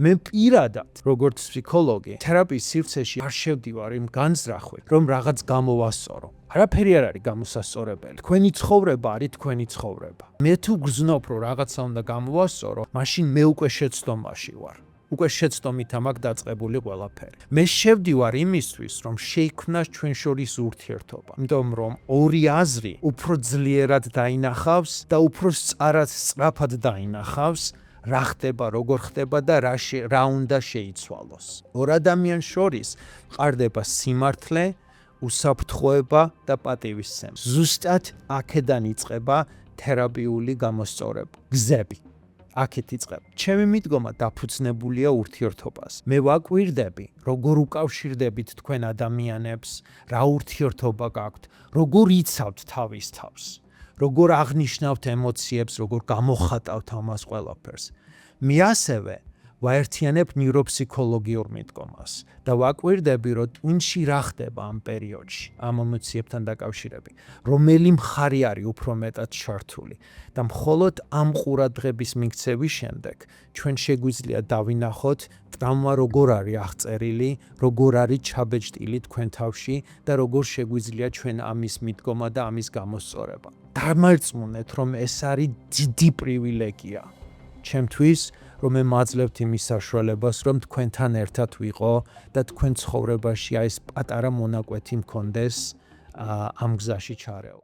მე პირადად, როგორც ფსიქოლოგი, თერაპიის სივრცეში არ შევდივარ იმ განზრახვით, რომ რაღაც გამოვასწორო. არაფერი არ არის გამოსასწორებელი. თქვენი ცხოვრება არის თქვენი ცხოვრება. მე თუ გრძნობ, რომ რაღაცა უნდა გამოვასწორო, მაშინ მე უკვე შეცდომაში ვარ. უკვე შეცდომით მაქვს დაწყებული ყველაფერი. მე შევდივარ იმისთვის, რომ შეიქმნას ჩვენ შორის ურთიერთობა. იმიტომ რომ ორი აზრი უფრო ძლიერად დაინახავს და უფრო სწრაფად დაინახავს რა ხდება, როგორ ხდება და რა უნდა შეიცვალოს. ორ ადამიანს შორის ყარდება სიმართლე, უსაფრთხოება და პატივისცემა. ზუსტად აქედან იწყება თერაპიული გამოსწორება. გზები. აქეთ იწყება. ჩემი მიდგომა დაფუძნებულია ურთიერთობას. მე ვაკვირდები, როგორ უკავშირდებით თქვენ ადამიანებს, რა ურთიერთობა გაქვთ, როგორ იცავთ თავის თავს, როგორ აღნიშნავთ ემოციებს, როგორ გამოხატავთ ამას ყველაფერს. მე ასევე ვაერთიანებ ნეიროფსიქოლოგიურ მიდგომას და ვაკვირდები, რომ ტვინში რა ხდება ამ პერიოდში, ამ ემოციებთან დაკავშირებით, რომელი მხარე არის უფრო მეტად ჩართული და მხოლოდ ამ ყურადღების მიქცევის შემდეგ ჩვენ შეგვიძლია დავინახოთ ტრავმა როგორ არის აღწერილი, როგორ არის ჩაბეჭდილი თქვენ თავში და როგორ შეგვიძლია ჩვენ ამის მიდგომა და ამის გამოსწორება. დამარწმუნეთ, რომ ეს არის დიდი პრივილეგია ჩემთვის, რომ მე მაძლევთ იმის საშუალებას, რომ თქვენთან ერთად ვიყო და თქვენ ცხოვრებაში ეს პატარა მონაკვეთი მქონდეს ამ გზაში ჩარეო.